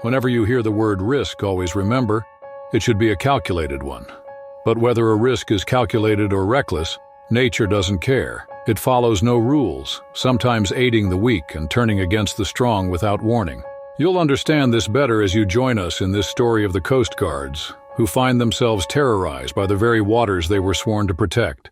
Whenever you hear the word risk, always remember, it should be a calculated one. But whether a risk is calculated or reckless, nature doesn't care. It follows no rules, sometimes aiding the weak and turning against the strong without warning. You'll understand this better as you join us in this story of the Coast Guards, who find themselves terrorized by the very waters they were sworn to protect.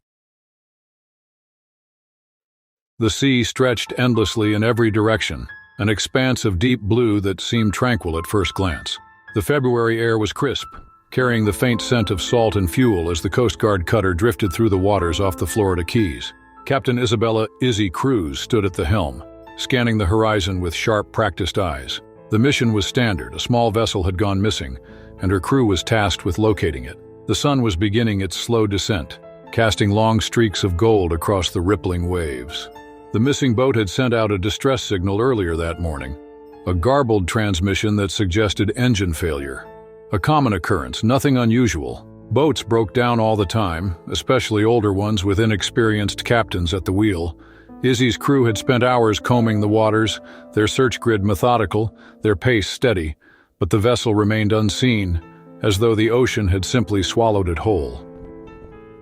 The sea stretched endlessly in every direction, an expanse of deep blue that seemed tranquil at first glance. The February air was crisp, carrying the faint scent of salt and fuel as the Coast Guard cutter drifted through the waters off the Florida Keys. Captain Isabella "Izzy" Cruz stood at the helm, scanning the horizon with sharp, practiced eyes. The mission was standard. A small vessel had gone missing, and her crew was tasked with locating it. The sun was beginning its slow descent, casting long streaks of gold across the rippling waves. The missing boat had sent out a distress signal earlier that morning, a garbled transmission that suggested engine failure. A common occurrence, nothing unusual. Boats broke down all the time, especially older ones with inexperienced captains at the wheel. Izzy's crew had spent hours combing the waters, their search grid methodical, their pace steady, but the vessel remained unseen, as though the ocean had simply swallowed it whole.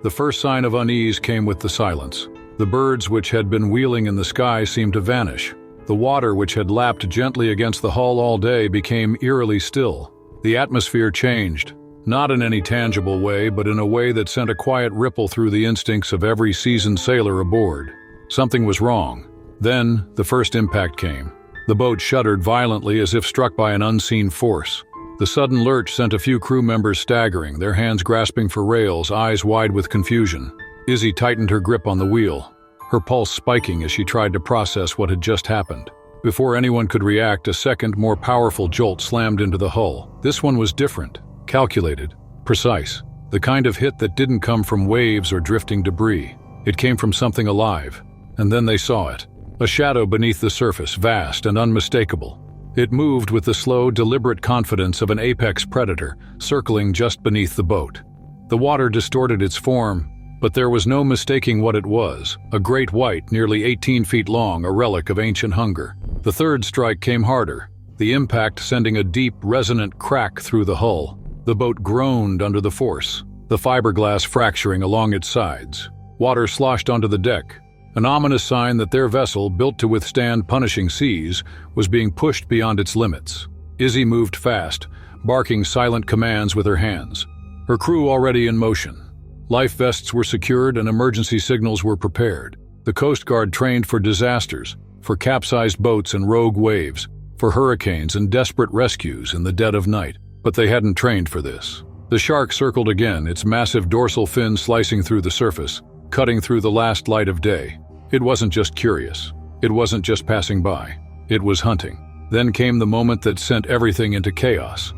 The first sign of unease came with the silence. The birds which had been wheeling in the sky seemed to vanish. The water which had lapped gently against the hull all day became eerily still. The atmosphere changed, not in any tangible way, but in a way that sent a quiet ripple through the instincts of every seasoned sailor aboard. Something was wrong. Then, the first impact came. The boat shuddered violently as if struck by an unseen force. The sudden lurch sent a few crew members staggering, their hands grasping for rails, eyes wide with confusion. Izzy tightened her grip on the wheel, her pulse spiking as she tried to process what had just happened. Before anyone could react, a second, more powerful jolt slammed into the hull. This one was different, calculated, precise, the kind of hit that didn't come from waves or drifting debris. It came from something alive, and then they saw it. A shadow beneath the surface, vast and unmistakable. It moved with the slow, deliberate confidence of an apex predator, circling just beneath the boat. The water distorted its form, but there was no mistaking what it was, a great white, nearly 18 feet long, a relic of ancient hunger. The third strike came harder, the impact sending a deep, resonant crack through the hull. The boat groaned under the force, the fiberglass fracturing along its sides. Water sloshed onto the deck, an ominous sign that their vessel, built to withstand punishing seas, was being pushed beyond its limits. Izzy moved fast, barking silent commands with her hands, her crew already in motion. Life vests were secured and emergency signals were prepared. The Coast Guard trained for disasters, for capsized boats and rogue waves, for hurricanes and desperate rescues in the dead of night. But they hadn't trained for this. The shark circled again, its massive dorsal fin slicing through the surface, cutting through the last light of day. It wasn't just curious. It wasn't just passing by. It was hunting. Then came the moment that sent everything into chaos.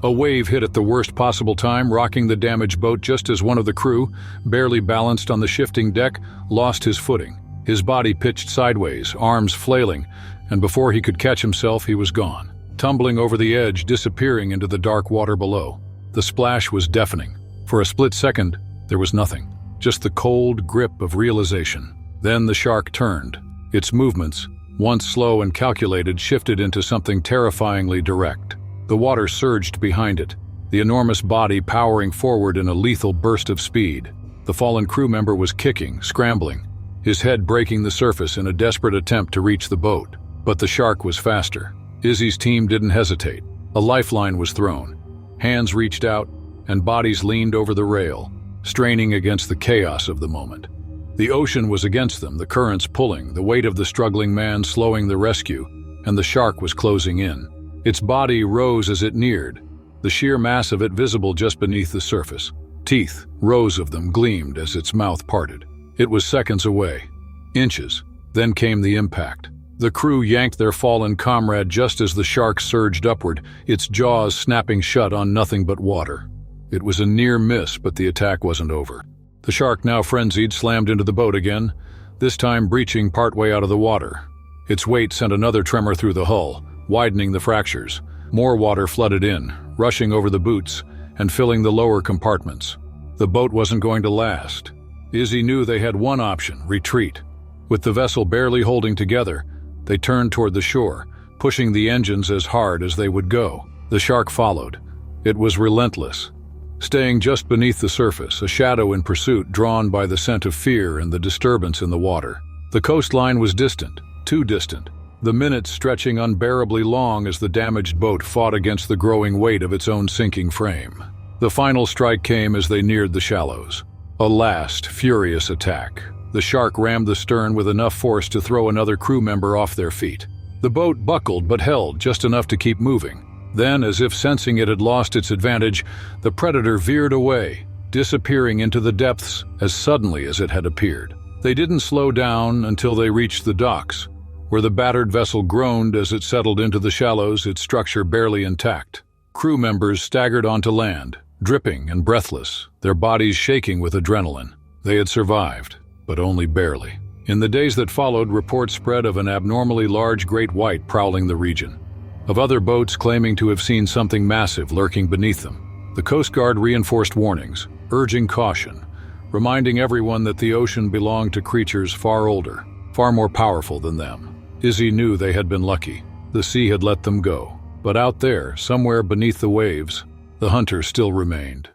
A wave hit at the worst possible time, rocking the damaged boat just as one of the crew, barely balanced on the shifting deck, lost his footing. His body pitched sideways, arms flailing, and before he could catch himself, he was gone, tumbling over the edge, disappearing into the dark water below. The splash was deafening. For a split second, there was nothing, just the cold grip of realization. Then the shark turned. Its movements, once slow and calculated, shifted into something terrifyingly direct. The water surged behind it, the enormous body powering forward in a lethal burst of speed. The fallen crew member was kicking, scrambling, his head breaking the surface in a desperate attempt to reach the boat. But the shark was faster. Izzy's team didn't hesitate. A lifeline was thrown. Hands reached out, and bodies leaned over the rail, straining against the chaos of the moment. The ocean was against them, the currents pulling, the weight of the struggling man slowing the rescue, and the shark was closing in. Its body rose as it neared, the sheer mass of it visible just beneath the surface. Teeth, rows of them, gleamed as its mouth parted. It was seconds away. Inches. Then came the impact. The crew yanked their fallen comrade just as the shark surged upward, its jaws snapping shut on nothing but water. It was a near miss, but the attack wasn't over. The shark, now frenzied, slammed into the boat again, this time breaching partway out of the water. Its weight sent another tremor through the hull, widening the fractures. More water flooded in, rushing over the boots and filling the lower compartments. The boat wasn't going to last. Izzy knew they had one option: retreat. With the vessel barely holding together, they turned toward the shore, pushing the engines as hard as they would go. The shark followed. It was relentless. Staying just beneath the surface, a shadow in pursuit drawn by the scent of fear and the disturbance in the water. The coastline was distant, too distant, the minutes stretching unbearably long as the damaged boat fought against the growing weight of its own sinking frame. The final strike came as they neared the shallows. A last, furious attack. The shark rammed the stern with enough force to throw another crew member off their feet. The boat buckled but held just enough to keep moving. Then, as if sensing it had lost its advantage, the predator veered away, disappearing into the depths as suddenly as it had appeared. They didn't slow down until they reached the docks, where the battered vessel groaned as it settled into the shallows, its structure barely intact. Crew members staggered onto land, dripping and breathless, their bodies shaking with adrenaline. They had survived, but only barely. In the days that followed, reports spread of an abnormally large great white prowling the region, of other boats claiming to have seen something massive lurking beneath them. The Coast Guard reinforced warnings, urging caution, reminding everyone that the ocean belonged to creatures far older, far more powerful than them. Izzy knew they had been lucky. The sea had let them go. But out there, somewhere beneath the waves, the hunter still remained.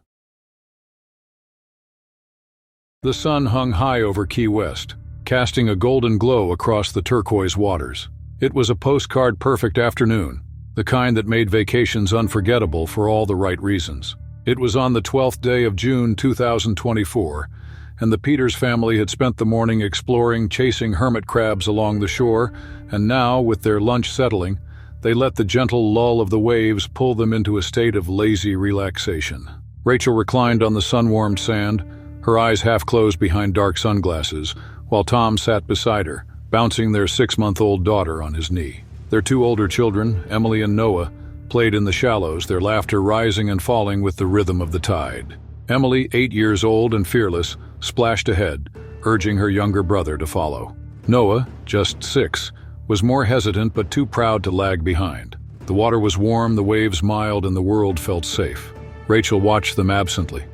The sun hung high over Key West, casting a golden glow across the turquoise waters. It was a postcard-perfect afternoon, the kind that made vacations unforgettable for all the right reasons. It was on the 12th day of June 2024, and the Peters family had spent the morning exploring, chasing hermit crabs along the shore, and now, with their lunch settling, they let the gentle lull of the waves pull them into a state of lazy relaxation. Rachel reclined on the sun-warmed sand, her eyes half closed behind dark sunglasses, while Tom sat beside her, bouncing their 6-month-old daughter on his knee. Their 2 older children, Emily and Noah, played in the shallows, their laughter rising and falling with the rhythm of the tide. Emily, 8 years old and fearless, splashed ahead, urging her younger brother to follow. Noah, just 6, was more hesitant but too proud to lag behind. The water was warm, the waves mild, and the world felt safe. Rachel watched them absently,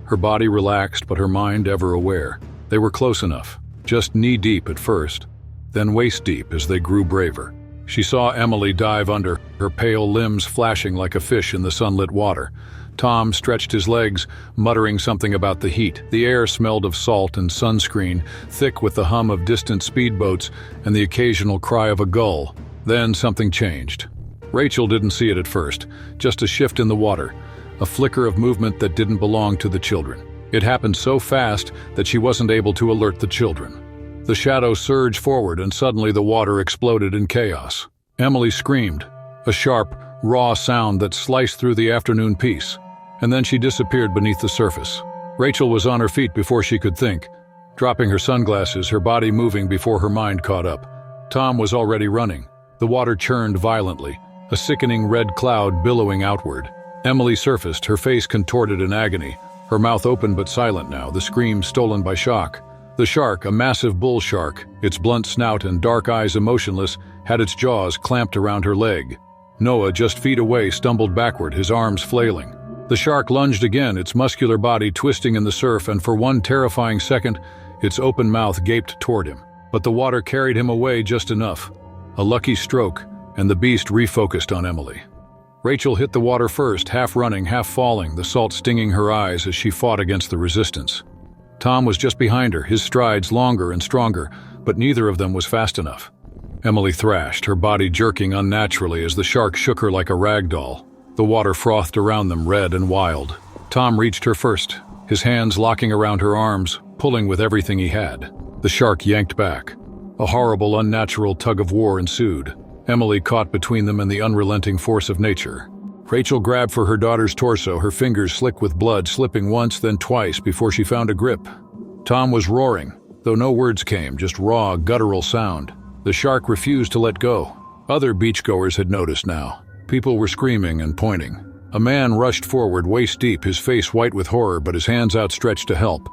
her body relaxed but her mind ever aware. They were close enough, just knee-deep at first, then waist-deep as they grew braver. She saw Emily dive under, her pale limbs flashing like a fish in the sunlit water. Tom stretched his legs, muttering something about the heat. The air smelled of salt and sunscreen, thick with the hum of distant speedboats and the occasional cry of a gull. Then something changed. Rachel didn't see it at first, just a shift in the water, a flicker of movement that didn't belong to the children. It happened so fast that she wasn't able to alert the children. The shadow surged forward and suddenly the water exploded in chaos. Emily screamed, a sharp, raw sound that sliced through the afternoon peace, and then she disappeared beneath the surface. Rachel was on her feet before she could think, dropping her sunglasses, her body moving before her mind caught up. Tom was already running. The water churned violently, a sickening red cloud billowing outward. Emily surfaced, her face contorted in agony, her mouth open but silent now, the scream stolen by shock. The shark, a massive bull shark, its blunt snout and dark eyes emotionless, had its jaws clamped around her leg. Noah, just feet away, stumbled backward, his arms flailing. The shark lunged again, its muscular body twisting in the surf, and for one terrifying second, its open mouth gaped toward him. But the water carried him away just enough. A lucky stroke, and the beast refocused on Emily. Rachel hit the water first, half running, half falling, the salt stinging her eyes as she fought against the resistance. Tom was just behind her, his strides longer and stronger, but neither of them was fast enough. Emily thrashed, her body jerking unnaturally as the shark shook her like a rag doll. The water frothed around them, red and wild. Tom reached her first, his hands locking around her arms, pulling with everything he had. The shark yanked back. A horrible, unnatural tug-of-war ensued. Emily caught between them and the unrelenting force of nature. Rachel grabbed for her daughter's torso, her fingers slick with blood, slipping once, then twice before she found a grip. Tom was roaring, though no words came, just raw, guttural sound. The shark refused to let go. Other beachgoers had noticed now. People were screaming and pointing. A man rushed forward, waist-deep, his face white with horror, but his hands outstretched to help.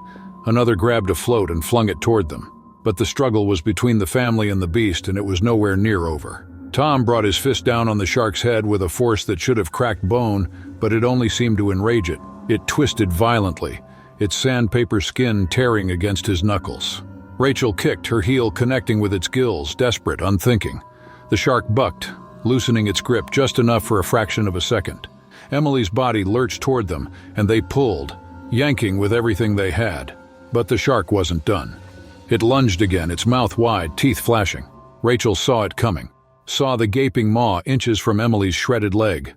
Another grabbed a float and flung it toward them. But the struggle was between the family and the beast, and it was nowhere near over. Tom brought his fist down on the shark's head with a force that should have cracked bone, but it only seemed to enrage it. It twisted violently, its sandpaper skin tearing against his knuckles. Rachel kicked, her heel connecting with its gills, desperate, unthinking. The shark bucked, loosening its grip just enough for a fraction of a second. Emily's body lurched toward them, and they pulled, yanking with everything they had. But the shark wasn't done. It lunged again, its mouth wide, teeth flashing. Rachel saw it coming, saw the gaping maw inches from Emily's shredded leg.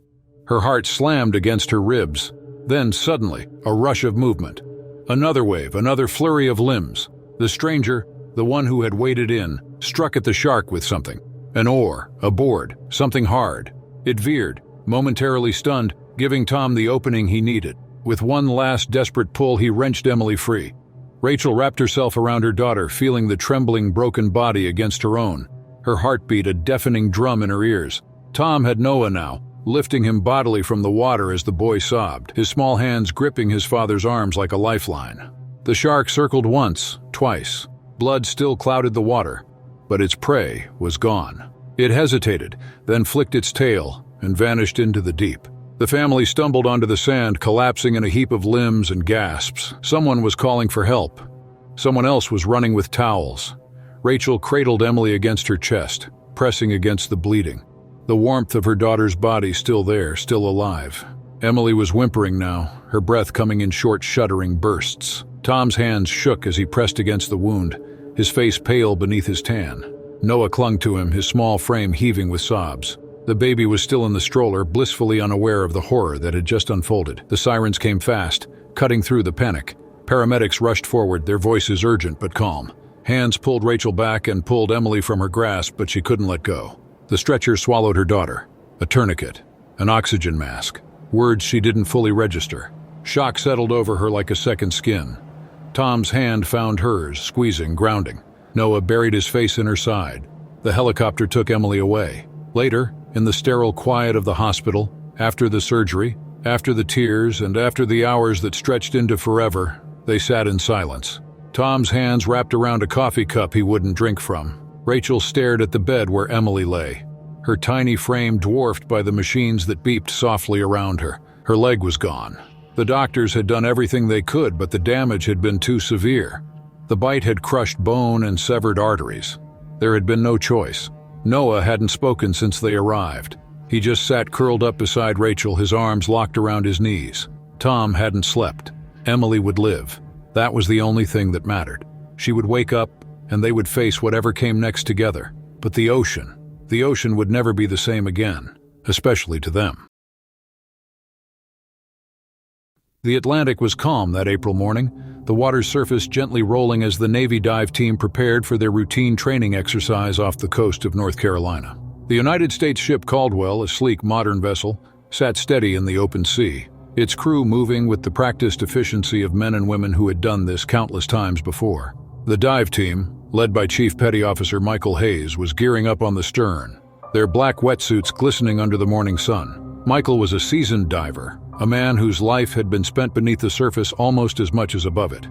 Her heart slammed against her ribs. Then, suddenly, a rush of movement. Another wave, another flurry of limbs. The stranger, the one who had waded in, struck at the shark with something. An oar, a board, something hard. It veered, momentarily stunned, giving Tom the opening he needed. With one last desperate pull, he wrenched Emily free. Rachel wrapped herself around her daughter, feeling the trembling, broken body against her own. Her heartbeat a deafening drum in her ears. Tom had Noah now, lifting him bodily from the water as the boy sobbed, his small hands gripping his father's arms like a lifeline. The shark circled once, twice. Blood still clouded the water, but its prey was gone. It hesitated, then flicked its tail and vanished into the deep. The family stumbled onto the sand, collapsing in a heap of limbs and gasps. Someone was calling for help. Someone else was running with towels. Rachel cradled Emily against her chest, pressing against the bleeding. The warmth of her daughter's body still there, still alive. Emily was whimpering now, her breath coming in short, shuddering bursts. Tom's hands shook as he pressed against the wound, his face pale beneath his tan. Noah clung to him, his small frame heaving with sobs. The baby was still in the stroller, blissfully unaware of the horror that had just unfolded. The sirens came fast, cutting through the panic. Paramedics rushed forward, their voices urgent but calm. Hands pulled Rachel back and pulled Emily from her grasp, but she couldn't let go. The stretcher swallowed her daughter. A tourniquet, an oxygen mask, words she didn't fully register. Shock settled over her like a second skin. Tom's hand found hers, squeezing, grounding. Noah buried his face in her side. The helicopter took Emily away. Later, in the sterile quiet of the hospital, after the surgery, after the tears, and after the hours that stretched into forever, they sat in silence. Tom's hands wrapped around a coffee cup he wouldn't drink from. Rachel stared at the bed where Emily lay, her tiny frame dwarfed by the machines that beeped softly around her. Her leg was gone. The doctors had done everything they could, but the damage had been too severe. The bite had crushed bone and severed arteries. There had been no choice. Noah hadn't spoken since they arrived. He just sat curled up beside Rachel, his arms locked around his knees. Tom hadn't slept. Emily would live. That was the only thing that mattered. She would wake up, and they would face whatever came next together. But the ocean would never be the same again, especially to them. The Atlantic was calm that April morning, the water's surface gently rolling as the Navy dive team prepared for their routine training exercise off the coast of North Carolina. The United States ship Caldwell, a sleek modern vessel, sat steady in the open sea, its crew moving with the practiced efficiency of men and women who had done this countless times before. The dive team, led by Chief Petty Officer Michael Hayes, was gearing up on the stern, their black wetsuits glistening under the morning sun. Michael was a seasoned diver, a man whose life had been spent beneath the surface almost as much as above it.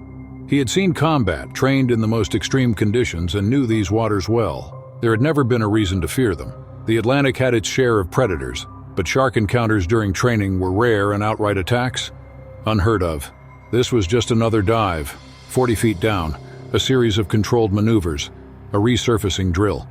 He had seen combat, trained in the most extreme conditions, and knew these waters well. There had never been a reason to fear them. The Atlantic had its share of predators, but shark encounters during training were rare, and outright attacks? Unheard of. This was just another dive, 40 feet down, a series of controlled maneuvers, a resurfacing drill.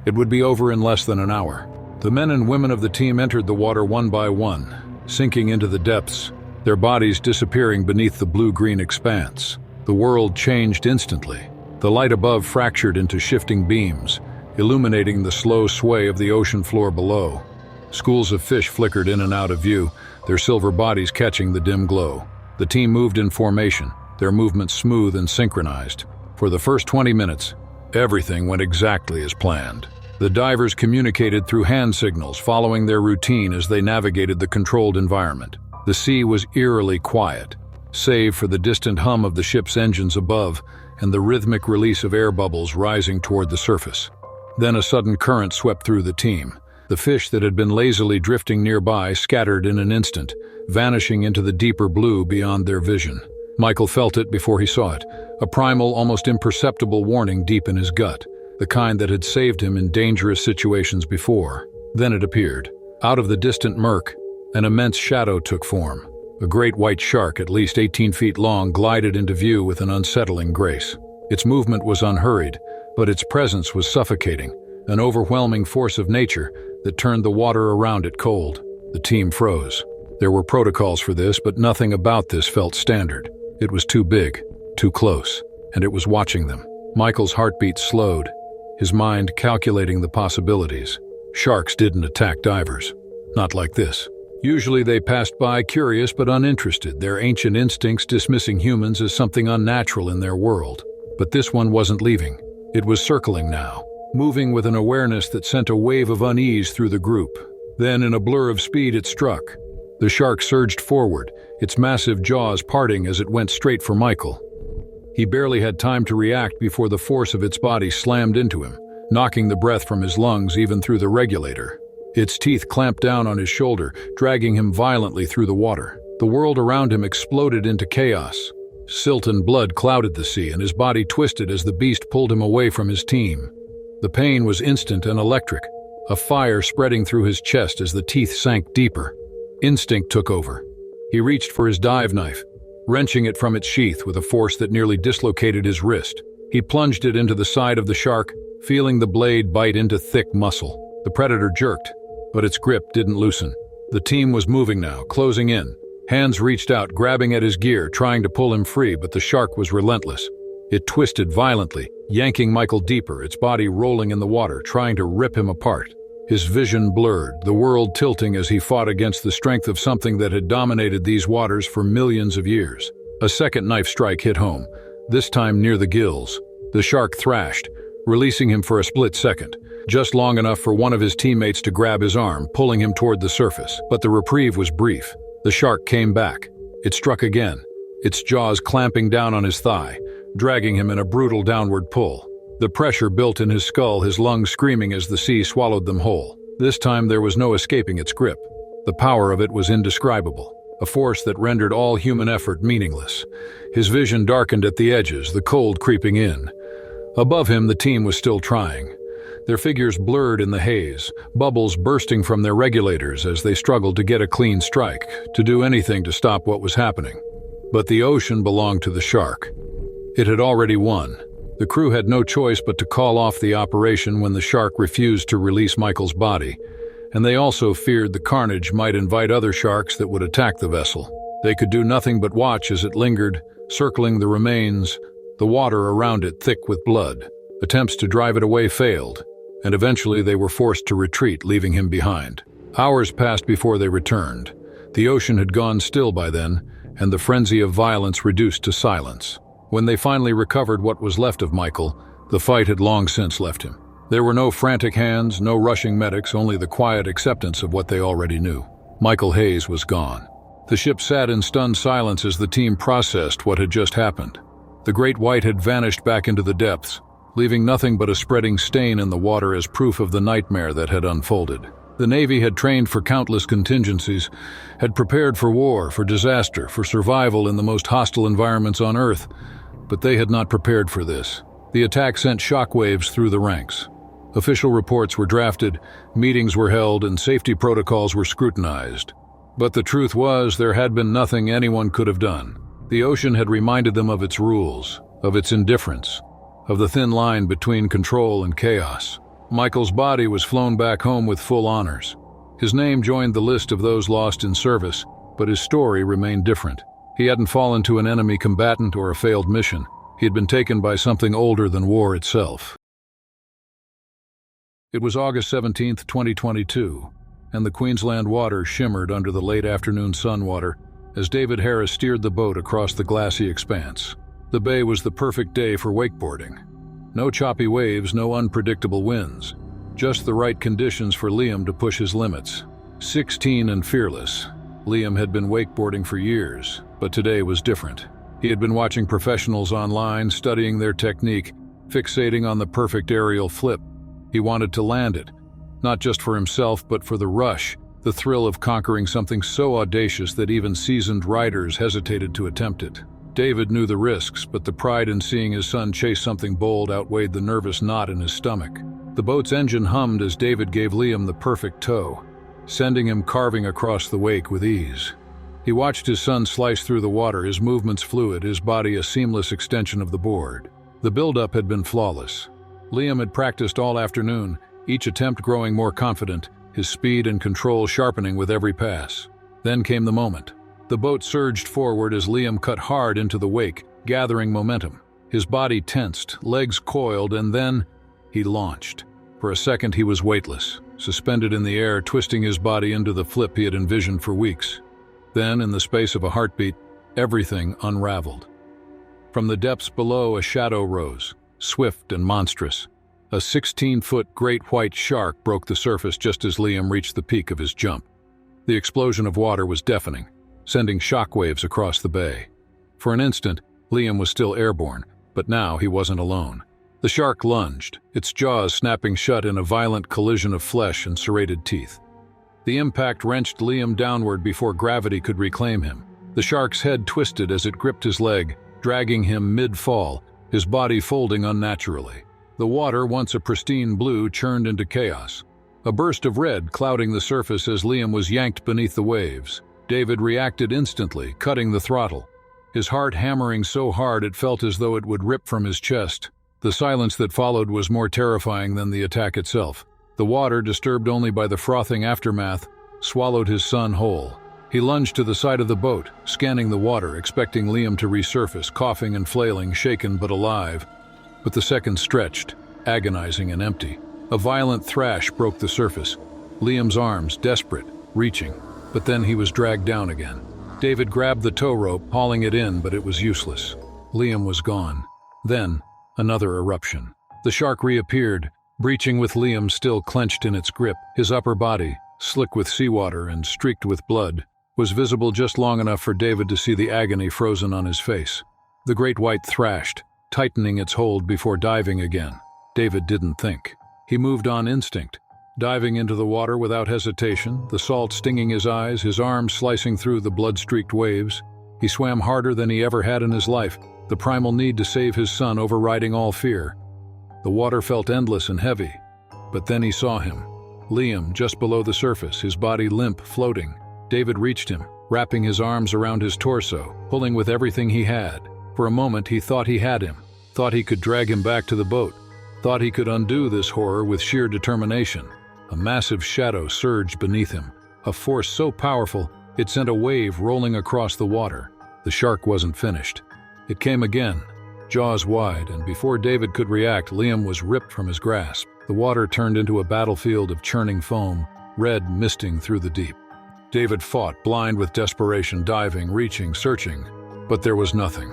It would be over in less than an hour. The men and women of the team entered the water one by one, sinking into the depths, their bodies disappearing beneath the blue-green expanse. The world changed instantly. The light above fractured into shifting beams, illuminating the slow sway of the ocean floor below. Schools of fish flickered in and out of view, their silver bodies catching the dim glow. The team moved in formation, their movements smooth and synchronized. For the first 20 minutes, everything went exactly as planned. The divers communicated through hand signals, following their routine as they navigated the controlled environment. The sea was eerily quiet, save for the distant hum of the ship's engines above and the rhythmic release of air bubbles rising toward the surface. Then a sudden current swept through the team. The fish that had been lazily drifting nearby scattered in an instant, vanishing into the deeper blue beyond their vision. Michael felt it before he saw it, a primal, almost imperceptible warning deep in his gut, the kind that had saved him in dangerous situations before. Then it appeared. Out of the distant murk, an immense shadow took form. A great white shark, at least 18 feet long, glided into view with an unsettling grace. Its movement was unhurried, but its presence was suffocating, an overwhelming force of nature that turned the water around it cold. The team froze. There were protocols for this, but nothing about this felt standard. It was too big, too close, and it was watching them. Michael's heartbeat slowed, his mind calculating the possibilities. Sharks didn't attack divers. Not like this. Usually they passed by curious but uninterested, their ancient instincts dismissing humans as something unnatural in their world. But this one wasn't leaving. It was circling now, moving with an awareness that sent a wave of unease through the group. Then, in a blur of speed, it struck. The shark surged forward, its massive jaws parting as it went straight for Michael. He barely had time to react before the force of its body slammed into him, knocking the breath from his lungs even through the regulator. Its teeth clamped down on his shoulder, dragging him violently through the water. The world around him exploded into chaos. Silt and blood clouded the sea, and his body twisted as the beast pulled him away from his team. The pain was instant and electric, a fire spreading through his chest as the teeth sank deeper. Instinct took over. He reached for his dive knife, wrenching it from its sheath with a force that nearly dislocated his wrist. He plunged it into the side of the shark, feeling the blade bite into thick muscle. The predator jerked, but its grip didn't loosen. The team was moving now, closing in. Hands reached out, grabbing at his gear, trying to pull him free, but the shark was relentless. It twisted violently, yanking Michael deeper, its body rolling in the water, trying to rip him apart. His vision blurred, the world tilting as he fought against the strength of something that had dominated these waters for millions of years. A second knife strike hit home, this time near the gills. The shark thrashed, releasing him for a split second, just long enough for one of his teammates to grab his arm, pulling him toward the surface. But the reprieve was brief. The shark came back. It struck again, its jaws clamping down on his thigh, dragging him in a brutal downward pull. The pressure built in his skull, his lungs screaming as the sea swallowed them whole. This time there was no escaping its grip. The power of it was indescribable, a force that rendered all human effort meaningless. His vision darkened at the edges, the cold creeping in. Above him, the team was still trying. Their figures blurred in the haze, bubbles bursting from their regulators as they struggled to get a clean strike, to do anything to stop what was happening. But the ocean belonged to the shark. It had already won. The crew had no choice but to call off the operation when the shark refused to release Michael's body, and they also feared the carnage might invite other sharks that would attack the vessel. They could do nothing but watch as it lingered, circling the remains, the water around it thick with blood. Attempts to drive it away failed, and eventually they were forced to retreat, leaving him behind. Hours passed before they returned. The ocean had gone still by then, and the frenzy of violence reduced to silence. When they finally recovered what was left of Michael, the fight had long since left him. There were no frantic hands, no rushing medics, only the quiet acceptance of what they already knew. Michael Hayes was gone. The ship sat in stunned silence as the team processed what had just happened. The great white had vanished back into the depths, leaving nothing but a spreading stain in the water as proof of the nightmare that had unfolded. The Navy had trained for countless contingencies, had prepared for war, for disaster, for survival in the most hostile environments on Earth, but they had not prepared for this. The attack sent shockwaves through the ranks. Official reports were drafted, meetings were held, and safety protocols were scrutinized. But the truth was, there had been nothing anyone could have done. The ocean had reminded them of its rules, of its indifference, of the thin line between control and chaos. Michael's body was flown back home with full honors. His name joined the list of those lost in service, but his story remained different. He hadn't fallen to an enemy combatant or a failed mission. He had been taken by something older than war itself. It was August 17, 2022, and the Queensland waters shimmered under the late afternoon sunwater as David Harris steered the boat across the glassy expanse. The bay was the perfect day for wakeboarding. No choppy waves, no unpredictable winds. Just the right conditions for Liam to push his limits. 16 and fearless, Liam had been wakeboarding for years, but today was different. He had been watching professionals online, studying their technique, fixating on the perfect aerial flip. He wanted to land it, not just for himself, but for the rush, the thrill of conquering something so audacious that even seasoned riders hesitated to attempt it. David knew the risks, but the pride in seeing his son chase something bold outweighed the nervous knot in his stomach. The boat's engine hummed as David gave Liam the perfect tow, sending him carving across the wake with ease. He watched his son slice through the water, his movements fluid, his body a seamless extension of the board. The build-up had been flawless. Liam had practiced all afternoon, each attempt growing more confident, his speed and control sharpening with every pass. Then came the moment. The boat surged forward as Liam cut hard into the wake, gathering momentum. His body tensed, legs coiled, and then he launched. For a second he was weightless, suspended in the air, twisting his body into the flip he had envisioned for weeks. Then, in the space of a heartbeat, everything unraveled. From the depths below, a shadow rose, swift and monstrous. A 16-foot great white shark broke the surface just as Liam reached the peak of his jump. The explosion of water was deafening, sending shockwaves across the bay. For an instant, Liam was still airborne, but now he wasn't alone. The shark lunged, its jaws snapping shut in a violent collision of flesh and serrated teeth. The impact wrenched Liam downward before gravity could reclaim him. The shark's head twisted as it gripped his leg, dragging him mid-fall, his body folding unnaturally. The water, once a pristine blue, churned into chaos. A burst of red clouding the surface as Liam was yanked beneath the waves. David reacted instantly, cutting the throttle, his heart hammering so hard it felt as though it would rip from his chest. The silence that followed was more terrifying than the attack itself. The water, disturbed only by the frothing aftermath, swallowed his son whole. He lunged to the side of the boat, scanning the water, expecting Liam to resurface, coughing and flailing, shaken but alive. But the seconds stretched, agonizing and empty. A violent thrash broke the surface. Liam's arms, desperate, reaching, but then he was dragged down again. David grabbed the tow rope, hauling it in, but it was useless. Liam was gone. Then, another eruption. The shark reappeared, breaching with Liam still clenched in its grip. His upper body, slick with seawater and streaked with blood, was visible just long enough for David to see the agony frozen on his face. The great white thrashed, tightening its hold before diving again. David didn't think. He moved on instinct, diving into the water without hesitation, the salt stinging his eyes, his arms slicing through the blood-streaked waves. He swam harder than he ever had in his life, the primal need to save his son overriding all fear. The water felt endless and heavy, but then he saw him. Liam, just below the surface, his body limp, floating. David reached him, wrapping his arms around his torso, pulling with everything he had. For a moment he thought he had him, thought he could drag him back to the boat, thought he could undo this horror with sheer determination. A massive shadow surged beneath him, a force so powerful it sent a wave rolling across the water. The shark wasn't finished. It came again, jaws wide, and before David could react, Liam was ripped from his grasp. The water turned into a battlefield of churning foam, red misting through the deep. David fought, blind with desperation, diving, reaching, searching, but there was nothing.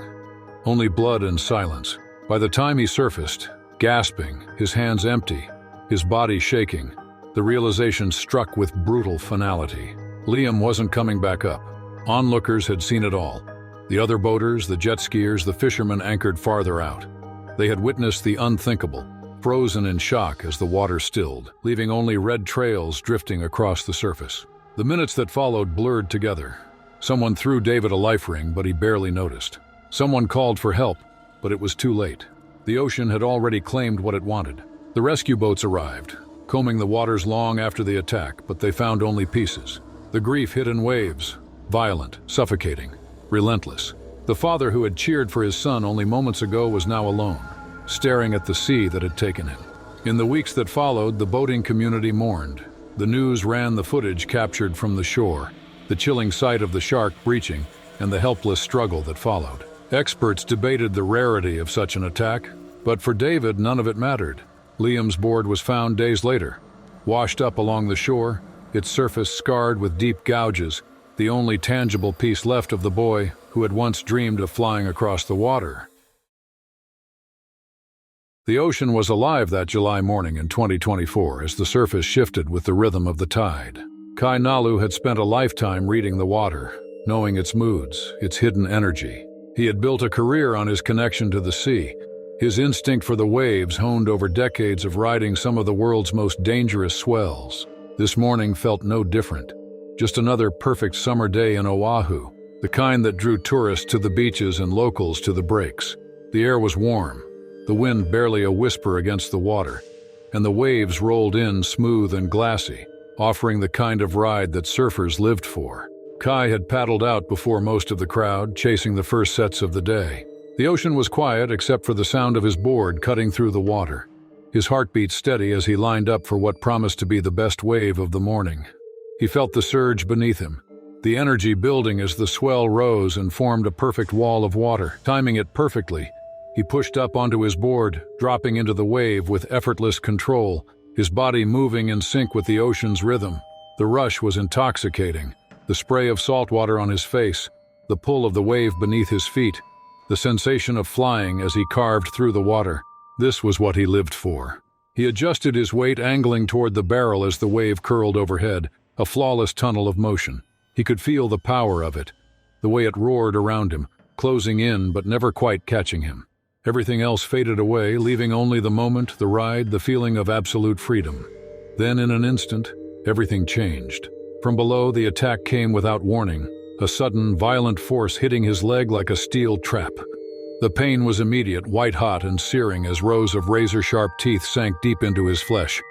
Only blood and silence. By the time he surfaced, gasping, his hands empty, his body shaking, the realization struck with brutal finality. Liam wasn't coming back up. Onlookers had seen it all. The other boaters, the jet skiers, the fishermen anchored farther out. They had witnessed the unthinkable, frozen in shock as the water stilled, leaving only red trails drifting across the surface. The minutes that followed blurred together. Someone threw David a life ring, but he barely noticed. Someone called for help, but it was too late. The ocean had already claimed what it wanted. The rescue boats arrived, combing the waters long after the attack, but they found only pieces. The grief hid in waves, violent, suffocating, relentless. The father who had cheered for his son only moments ago was now alone, staring at the sea that had taken him. In the weeks that followed, the boating community mourned. The news ran the footage captured from the shore, the chilling sight of the shark breaching, and the helpless struggle that followed. Experts debated the rarity of such an attack, but for David, none of it mattered. Liam's board was found days later, washed up along the shore, its surface scarred with deep gouges, the only tangible piece left of the boy who had once dreamed of flying across the water. The ocean was alive that July morning in 2024 as the surface shifted with the rhythm of the tide. Kai Nalu had spent a lifetime reading the water, knowing its moods, its hidden energy. He had built a career on his connection to the sea, his instinct for the waves honed over decades of riding some of the world's most dangerous swells. This morning felt no different. Just another perfect summer day in Oahu, the kind that drew tourists to the beaches and locals to the breaks. The air was warm, the wind barely a whisper against the water, and the waves rolled in smooth and glassy, offering the kind of ride that surfers lived for. Kai had paddled out before most of the crowd, chasing the first sets of the day. The ocean was quiet except for the sound of his board cutting through the water. his heartbeat steady as he lined up for what promised to be the best wave of the morning. He felt the surge beneath him, the energy building as the swell rose and formed a perfect wall of water. Timing it perfectly, he pushed up onto his board, dropping into the wave with effortless control, his body moving in sync with the ocean's rhythm. The rush was intoxicating, the spray of salt water on his face, the pull of the wave beneath his feet, the sensation of flying as he carved through the water. This was what he lived for. He adjusted his weight, angling toward the barrel as the wave curled overhead, a flawless tunnel of motion. He could feel the power of it, the way it roared around him, closing in but never quite catching him. Everything else faded away, leaving only the moment, the ride, the feeling of absolute freedom. Then, in an instant, everything changed. From below, the attack came without warning, a sudden, violent force hitting his leg like a steel trap. The pain was immediate, white-hot and searing as rows of razor-sharp teeth sank deep into his flesh.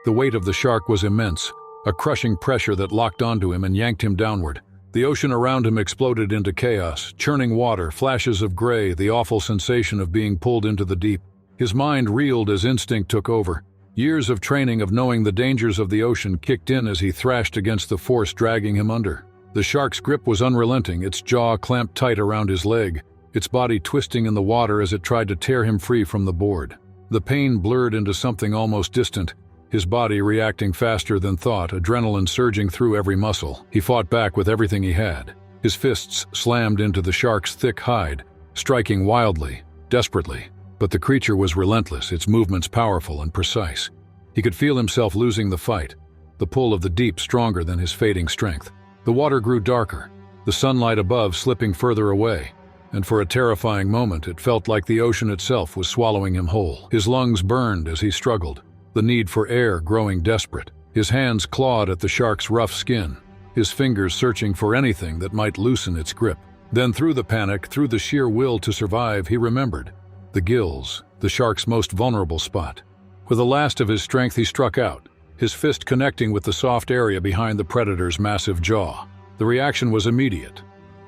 The weight of the shark was immense, a crushing pressure that locked onto him and yanked him downward. The ocean around him exploded into chaos, churning water, flashes of gray, the awful sensation of being pulled into the deep. His mind reeled as instinct took over. Years of training of knowing the dangers of the ocean kicked in as he thrashed against the force dragging him under. The shark's grip was unrelenting, its jaw clamped tight around his leg, its body twisting in the water as it tried to tear him free from the board. The pain blurred into something almost distant, his body reacting faster than thought, adrenaline surging through every muscle. He fought back with everything he had. His fists slammed into the shark's thick hide, striking wildly, desperately. But the creature was relentless, its movements powerful and precise. He could feel himself losing the fight, the pull of the deep stronger than his fading strength. The water grew darker, the sunlight above slipping further away, and for a terrifying moment it felt like the ocean itself was swallowing him whole. His lungs burned as he struggled, the need for air growing desperate. His hands clawed at the shark's rough skin, his fingers searching for anything that might loosen its grip. Then through the panic, through the sheer will to survive, he remembered. The gills, the shark's most vulnerable spot. With the last of his strength he struck out, his fist connecting with the soft area behind the predator's massive jaw. The reaction was immediate.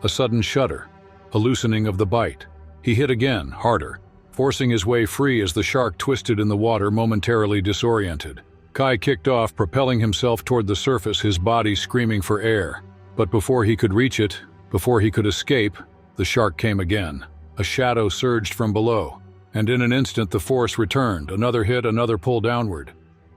A sudden shudder, a loosening of the bite. He hit again, harder, forcing his way free as the shark twisted in the water, momentarily disoriented. Kai kicked off, propelling himself toward the surface, his body screaming for air. But before he could reach it, before he could escape, the shark came again. A shadow surged from below, and in an instant the force returned, another hit, another pull downward.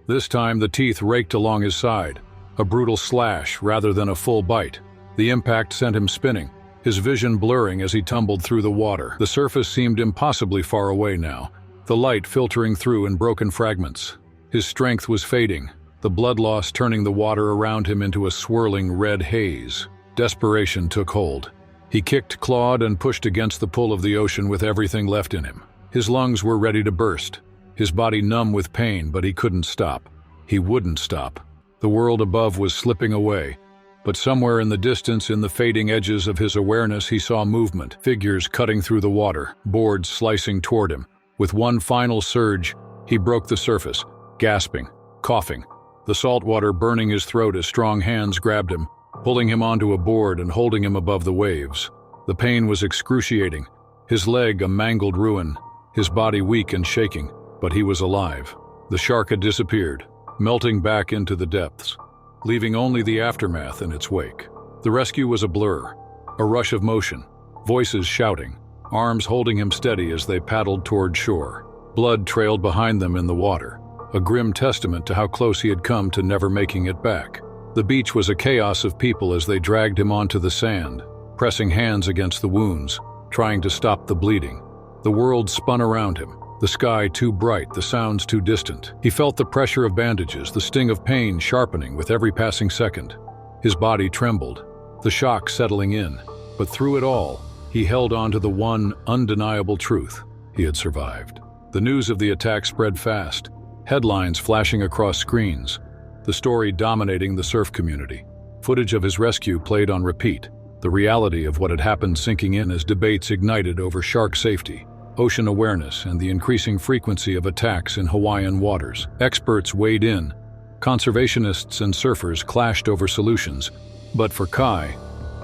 This time the teeth raked along his side, a brutal slash rather than a full bite. The impact sent him spinning, his vision blurring as he tumbled through the water. The surface seemed impossibly far away now, the light filtering through in broken fragments. His strength was fading, the blood loss turning the water around him into a swirling red haze. Desperation took hold. He kicked, clawed, and pushed against the pull of the ocean with everything left in him. His lungs were ready to burst, his body numb with pain, but he couldn't stop. He wouldn't stop. The world above was slipping away, but somewhere in the distance, in the fading edges of his awareness, he saw movement, figures cutting through the water, boards slicing toward him. With one final surge, he broke the surface, gasping, coughing, the salt water burning his throat as strong hands grabbed him, pulling him onto a board and holding him above the waves. The pain was excruciating, his leg a mangled ruin, his body weak and shaking, but he was alive. The shark had disappeared, melting back into the depths, leaving only the aftermath in its wake. The rescue was a blur, a rush of motion, voices shouting, arms holding him steady as they paddled toward shore. Blood trailed behind them in the water, a grim testament to how close he had come to never making it back. The beach was a chaos of people as they dragged him onto the sand, pressing hands against the wounds, trying to stop the bleeding. The world spun around him, the sky too bright, the sounds too distant. He felt the pressure of bandages, the sting of pain sharpening with every passing second. His body trembled, the shock settling in, but through it all, he held on to the one undeniable truth: he had survived. The news of the attack spread fast, headlines flashing across screens, the story dominating the surf community. Footage of his rescue played on repeat, the reality of what had happened sinking in as debates ignited over shark safety, ocean awareness, and the increasing frequency of attacks in Hawaiian waters. Experts weighed in, conservationists and surfers clashed over solutions, but for Kai,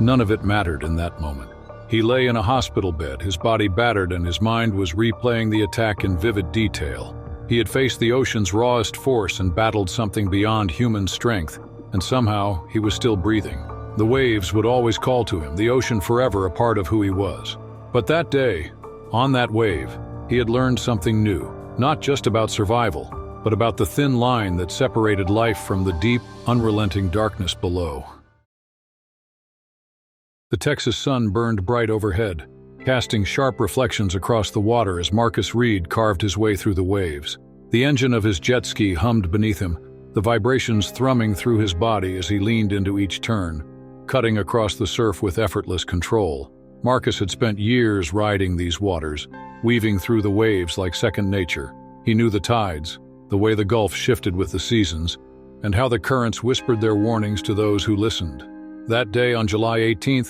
none of it mattered in that moment. He lay in a hospital bed, his body battered and his mind was replaying the attack in vivid detail. He had faced the ocean's rawest force and battled something beyond human strength, and somehow he was still breathing. The waves would always call to him, the ocean forever a part of who he was. But that day, on that wave, he had learned something new, not just about survival, but about the thin line that separated life from the deep, unrelenting darkness below. The Texas sun burned bright overhead, casting sharp reflections across the water as Marcus Reed carved his way through the waves. The engine of his jet ski hummed beneath him, the vibrations thrumming through his body as he leaned into each turn, cutting across the surf with effortless control. Marcus had spent years riding these waters, weaving through the waves like second nature. He knew the tides, the way the Gulf shifted with the seasons, and how the currents whispered their warnings to those who listened. That day on July 18,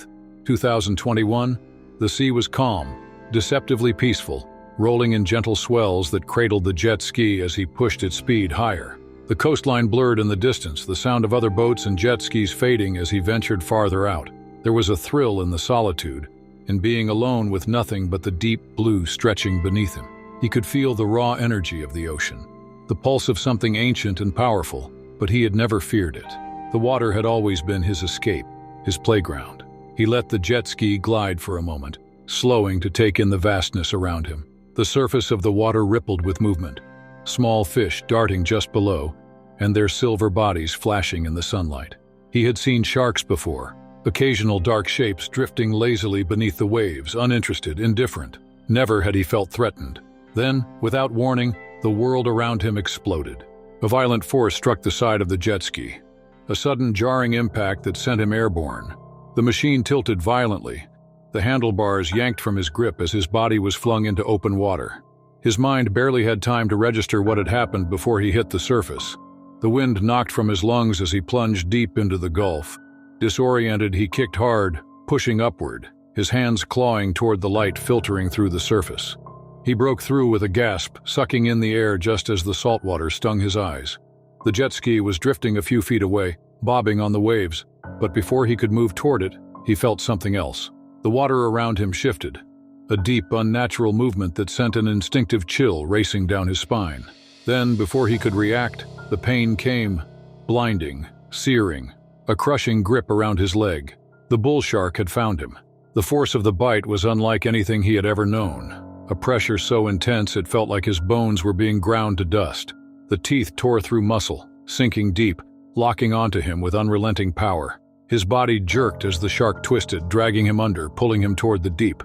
2021, the sea was calm, deceptively peaceful, rolling in gentle swells that cradled the jet ski as he pushed its speed higher. The coastline blurred in the distance, the sound of other boats and jet skis fading as he ventured farther out. There was a thrill in the solitude, in being alone with nothing but the deep blue stretching beneath him. He could feel the raw energy of the ocean, the pulse of something ancient and powerful, but he had never feared it. The water had always been his escape, his playground. He let the jet ski glide for a moment, slowing to take in the vastness around him. The surface of the water rippled with movement, small fish darting just below, and their silver bodies flashing in the sunlight. He had seen sharks before, occasional dark shapes drifting lazily beneath the waves, uninterested, indifferent. Never had he felt threatened. Then, without warning, the world around him exploded. A violent force struck the side of the jet ski, a sudden jarring impact that sent him airborne. The machine tilted violently, the handlebars yanked from his grip as his body was flung into open water. His mind barely had time to register what had happened before he hit the surface. The wind knocked from his lungs as he plunged deep into the Gulf. Disoriented, he kicked hard, pushing upward, his hands clawing toward the light filtering through the surface. He broke through with a gasp, sucking in the air just as the salt water stung his eyes. The jet ski was drifting a few feet away, bobbing on the waves, but before he could move toward it, he felt something else. The water around him shifted, a deep, unnatural movement that sent an instinctive chill racing down his spine. Then, before he could react, the pain came, blinding, searing, a crushing grip around his leg. The bull shark had found him. The force of the bite was unlike anything he had ever known, a pressure so intense it felt like his bones were being ground to dust. The teeth tore through muscle, sinking deep, locking onto him with unrelenting power. His body jerked as the shark twisted, dragging him under, pulling him toward the deep.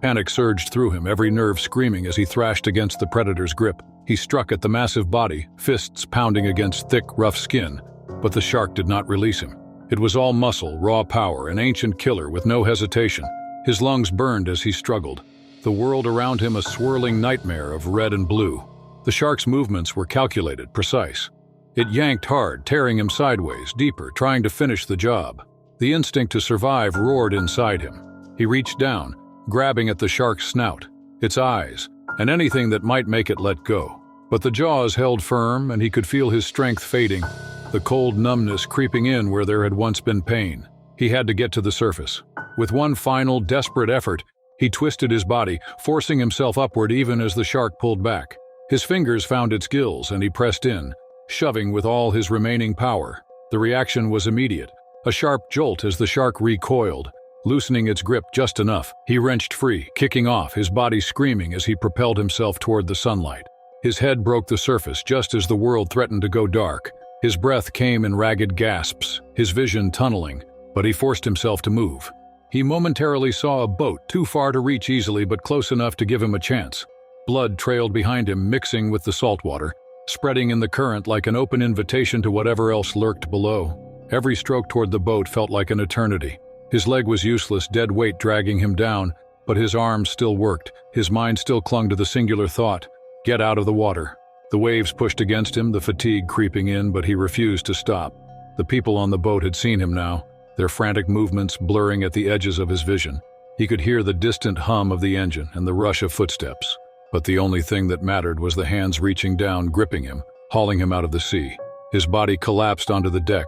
Panic surged through him, every nerve screaming as he thrashed against the predator's grip. He struck at the massive body, fists pounding against thick, rough skin, but the shark did not release him. It was all muscle, raw power, an ancient killer with no hesitation. His lungs burned as he struggled, the world around him a swirling nightmare of red and blue. The shark's movements were calculated, precise. It yanked hard, tearing him sideways, deeper, trying to finish the job. The instinct to survive roared inside him. He reached down, grabbing at the shark's snout, its eyes, and anything that might make it let go. But the jaws held firm, and he could feel his strength fading, the cold numbness creeping in where there had once been pain. He had to get to the surface. With one final, desperate effort, he twisted his body, forcing himself upward even as the shark pulled back. His fingers found its gills, and he pressed in, shoving with all his remaining power. The reaction was immediate, a sharp jolt as the shark recoiled, loosening its grip just enough. He wrenched free, kicking off, his body screaming as he propelled himself toward the sunlight. His head broke the surface just as the world threatened to go dark. His breath came in ragged gasps, his vision tunneling, but he forced himself to move. He momentarily saw a boat, too far to reach easily but close enough to give him a chance. Blood trailed behind him, mixing with the salt water, spreading in the current like an open invitation to whatever else lurked below. Every stroke toward the boat felt like an eternity. His leg was useless, dead weight dragging him down, but his arms still worked. His mind still clung to the singular thought, get out of the water. The waves pushed against him, the fatigue creeping in, but he refused to stop. The people on the boat had seen him now, their frantic movements blurring at the edges of his vision. He could hear the distant hum of the engine and the rush of footsteps. But the only thing that mattered was the hands reaching down, gripping him, hauling him out of the sea. His body collapsed onto the deck,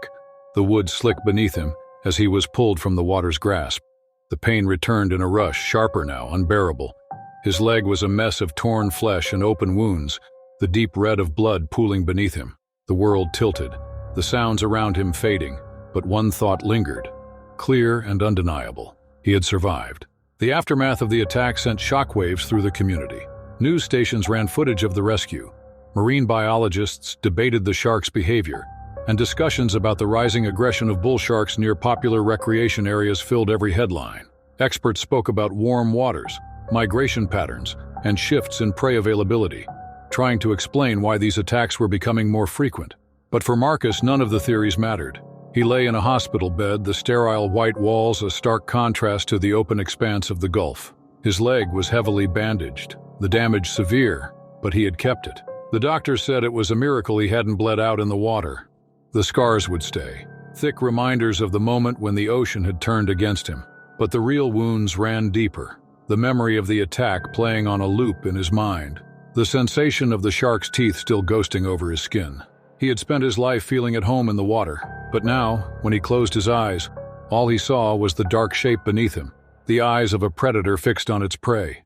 the wood slick beneath him as he was pulled from the water's grasp. The pain returned in a rush, sharper now, unbearable. His leg was a mess of torn flesh and open wounds, the deep red of blood pooling beneath him. The world tilted, the sounds around him fading, but one thought lingered, clear and undeniable. He had survived. The aftermath of the attack sent shockwaves through the community. News stations ran footage of the rescue. Marine biologists debated the shark's behavior, and discussions about the rising aggression of bull sharks near popular recreation areas filled every headline. Experts spoke about warm waters, migration patterns, and shifts in prey availability, trying to explain why these attacks were becoming more frequent. But for Marcus, none of the theories mattered. He lay in a hospital bed, the sterile white walls a stark contrast to the open expanse of the Gulf. His leg was heavily bandaged, the damage severe, but he had kept it. The doctor said it was a miracle he hadn't bled out in the water. The scars would stay, thick reminders of the moment when the ocean had turned against him. But the real wounds ran deeper, the memory of the attack playing on a loop in his mind, the sensation of the shark's teeth still ghosting over his skin. He had spent his life feeling at home in the water, but now, when he closed his eyes, all he saw was the dark shape beneath him, the eyes of a predator fixed on its prey.